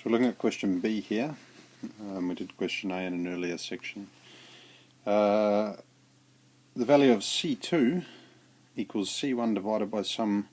So we're looking at question B here. We did question A in an earlier section. The value of C2 equals C1 divided by some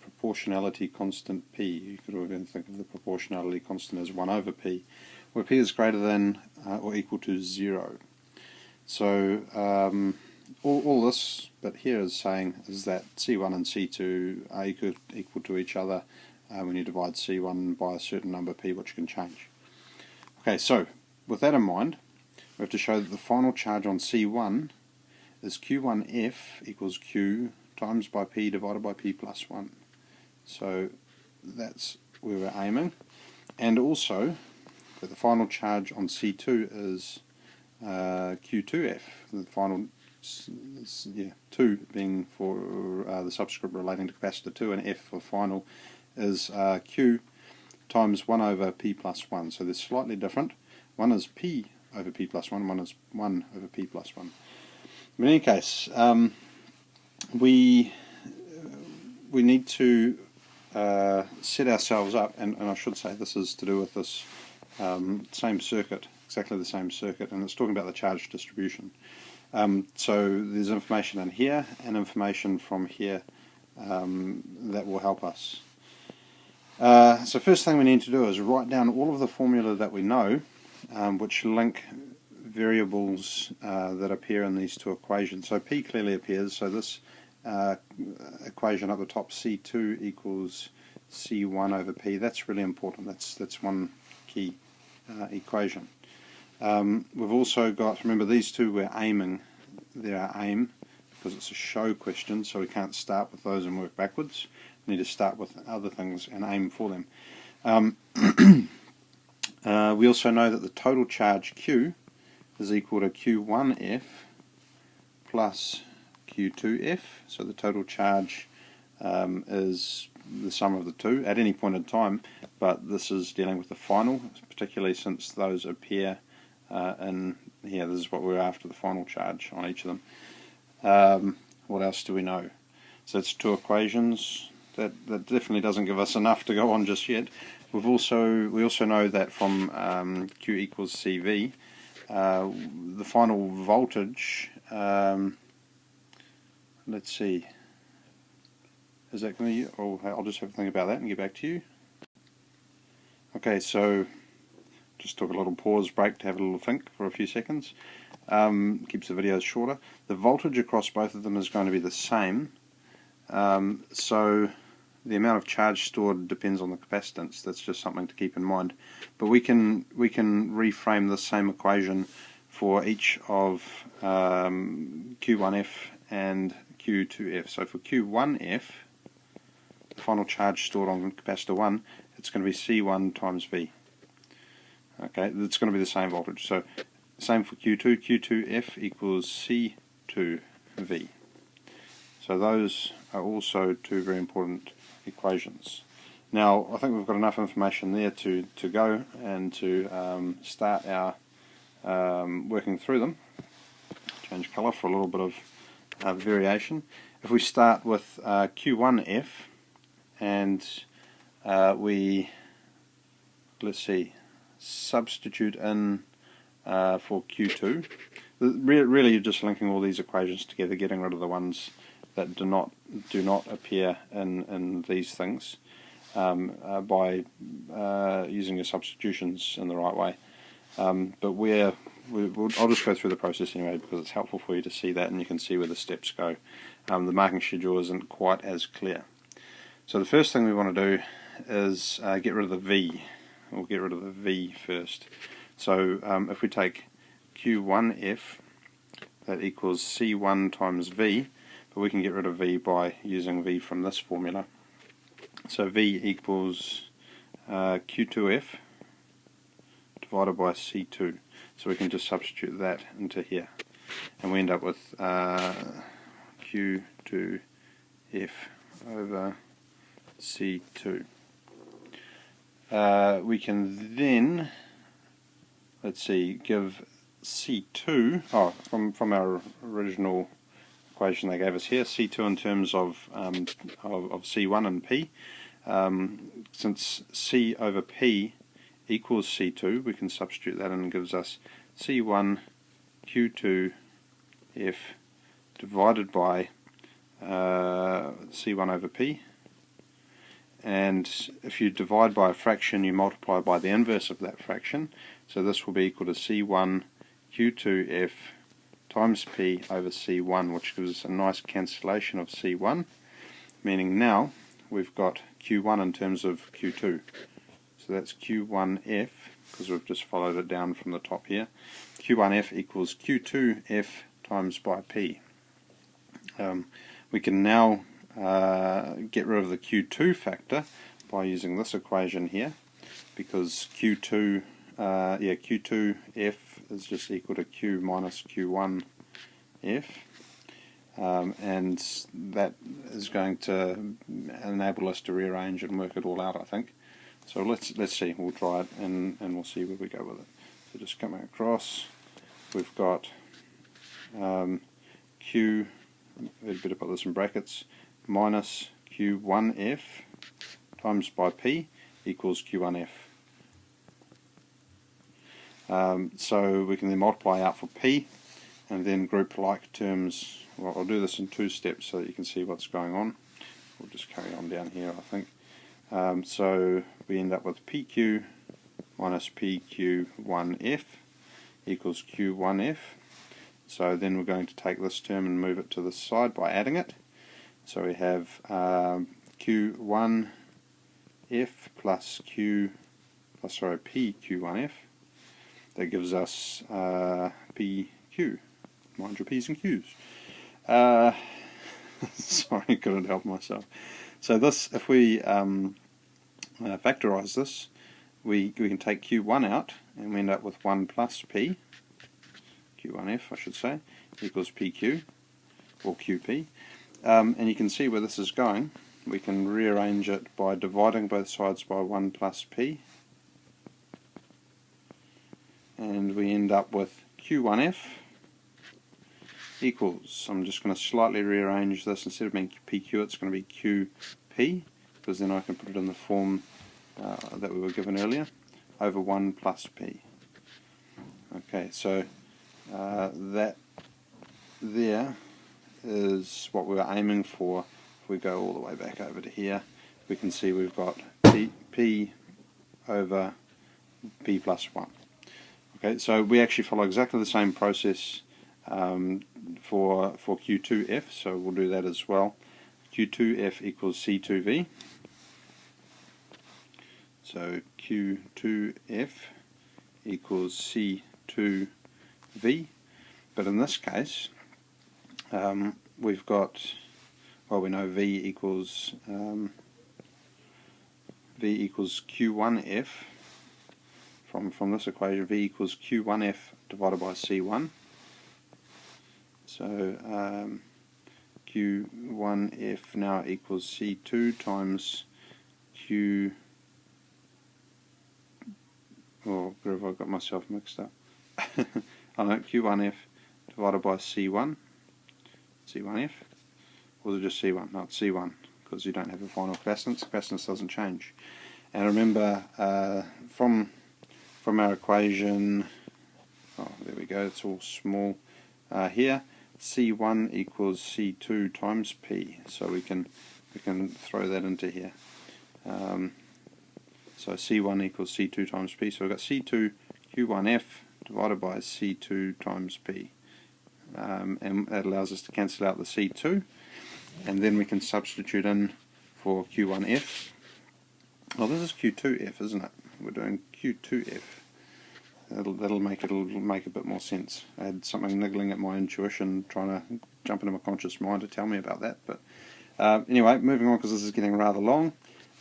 proportionality constant P. You could even think of the proportionality constant as 1 over P, where P is greater than or equal to 0. So all this, but here is saying is that C1 and C2 are equal to each other when you divide C1 by a certain number P, which can change. Okay, so with that in mind, we have to show that the final charge on C1 is Q1F equals Q times by P divided by P plus 1. So that's where we're aiming. And also that the final charge on C2 is Q2F, the final 2 being for the subscript relating to capacitor 2, and F for final is Q times 1 over P plus 1. So they're slightly different. One is P over P plus 1, one is 1 over P plus 1. In any case, we need to set ourselves up, and I should say this is to do with this same circuit, exactly the same circuit, and it's talking about the charge distribution. So there's information in here and information from here that will help us. So first thing we need to do is write down all of the formula that we know, which link variables that appear in these two equations. So P clearly appears, so this equation up the top, C2 equals C1 over P, that's really important. That's one key equation. We've also got, remember these two we're aiming, they're our aim, because it's a show question, so we can't start with those and work backwards. We need to start with other things and aim for them. We also know that the total charge Q is equal to Q1F plus Q2F, so the total charge is the sum of the two at any point in time, but this is dealing with the final, particularly since those appear in here. This is what we're after, the final charge on each of them. What else do we know? So it's two equations. That definitely doesn't give us enough to go on just yet. We also know that from Q equals CV, the final voltage, let's see, is that going to, or I'll just have a think about that and get back to you. Okay, so just took a little pause break to have a little think for a few seconds. Keeps the videos shorter. The voltage across both of them is going to be the same, so the amount of charge stored depends on the capacitance. That's just something to keep in mind. But we can reframe the same equation for each of Q1F and Q2F. So for Q1F, the final charge stored on capacitor 1, it's going to be C1 times V. Okay, it's going to be the same voltage. So same for Q2. Q2F equals C2V. So those are also two very important equations. Now I think we've got enough information there to go and to start our working through them. Change colour for a little bit of variation. If we start with Q1F and let's see, substitute in for Q2. Really you're just linking all these equations together, getting rid of the ones that do not appear in these things by using your substitutions in the right way. But I'll just go through the process anyway, because it's helpful for you to see that and you can see where the steps go. The marking schedule isn't quite as clear. So the first thing we want to do is get rid of the V. We'll get rid of the V first. So if we take Q1F, that equals C1 times V, but we can get rid of V by using V from this formula. So V equals Q2F divided by C2. So we can just substitute that into here. And we end up with Q2F over C2. We can then, let's see, give C2, from our original equation they gave us here, C2 in terms of C1 and P. Since C over P equals C2, we can substitute that in and gives us C1 Q2 F divided by C1 over P. And if you divide by a fraction, you multiply by the inverse of that fraction. So this will be equal to C1 Q2F times P over C1, which gives us a nice cancellation of C1, meaning now we've got Q1 in terms of Q2. So that's Q1F, because we've just followed it down from the top here. Q1F equals Q2F times by P. We can now get rid of the Q2 factor by using this equation here, because Q2F is just equal to Q minus Q1F, and that is going to enable us to rearrange and work it all out, I think. So let's see, we'll try it and we'll see where we go with it. So just coming across, we've got Q, we'd better put this in brackets, minus Q1F times by P equals Q1F. So we can then multiply out for P and then group like terms. Well, I'll do this in two steps so that you can see what's going on. We'll just carry on down here, I think. So we end up with PQ minus PQ1F equals Q1F. So then we're going to take this term and move it to the side by adding it. So we have Q1F plus PQ1F. That gives us PQ. Mind your P's and Q's. Sorry, couldn't help myself. So this, if we factorize this, we can take Q1 out and we end up with 1 plus P, Q1F I should say, equals PQ, or QP. And you can see where this is going. We can rearrange it by dividing both sides by 1 plus P, and we end up with Q1F equals, I'm just going to slightly rearrange this, instead of being PQ it's going to be QP, because then I can put it in the form that we were given earlier, over 1 plus P. Okay, so that there is what we were aiming for. If we go all the way back over to here, we can see we've got P over P plus 1. Okay, so we actually follow exactly the same process for Q2F, so we'll do that as well. Q2F equals C2V. So Q2F equals C2V, but in this case we've got, well, we know V equals Q1F. From this equation, V equals Q1F divided by C1. So Q1F now equals C2 times Q. Oh, where have I got myself mixed up? I know, Q1F divided by C1. C1F? Or is it just C1? No, it's C1, because you don't have a final capacitance. Capacitance doesn't change. And remember, from our equation, oh, there we go, it's all small here, C1 equals C2 times P, so we can throw that into here. So C1 equals C2 times P, so we've got C2 Q1F divided by C2 times P, and that allows us to cancel out the C2, and then we can substitute in for Q1F. Oh, this is Q2F, isn't it? We're doing Q2F. That'll make a bit more sense. I had something niggling at my intuition, trying to jump into my conscious mind to tell me about that. But anyway, moving on, because this is getting rather long.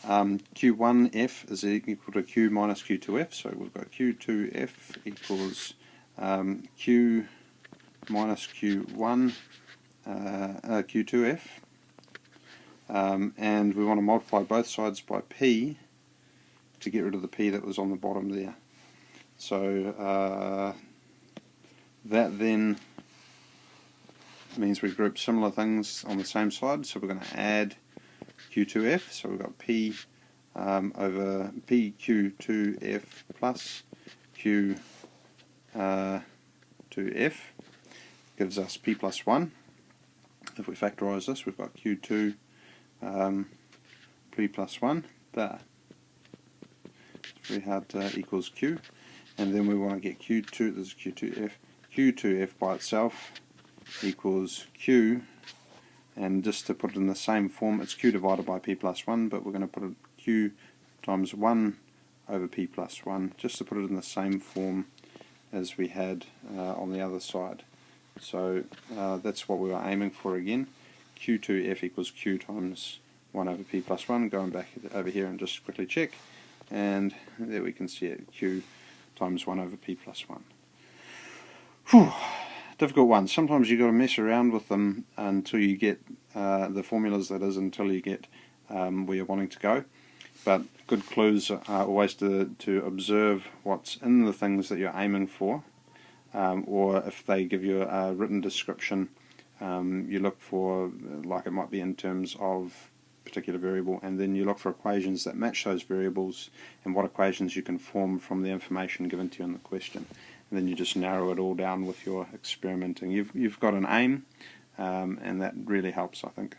Q1F is equal to Q minus Q2F, so we've got Q2F equals Q minus Q1 Q2F, and we want to multiply both sides by P to get rid of the P that was on the bottom there. So that then means we group similar things on the same side, so we're going to add Q2F, so we've got P over PQ2F plus Q2F gives us P plus 1. If we factorise this, we've got Q2 P plus 1 there. It's very hard to equals Q. And then we want to get Q2, this is Q2F. Q2F by itself equals Q, and just to put it in the same form, it's Q divided by P plus 1, but we're going to put it Q times 1 over P plus 1, just to put it in the same form as we had on the other side. So that's what we were aiming for again. Q2F equals Q times 1 over P plus 1. Going back over here and just quickly check, and there we can see it, Q times 1 over P plus 1. Whew, difficult one. Sometimes you've got to mess around with them until you get the formulas, that is, until you get where you're wanting to go. But good clues are always to observe what's in the things that you're aiming for, or if they give you a written description, you look for, like it might be in terms of particular variable, and then you look for equations that match those variables and what equations you can form from the information given to you in the question. And then you just narrow it all down with your experimenting. You've got an aim, and that really helps, I think.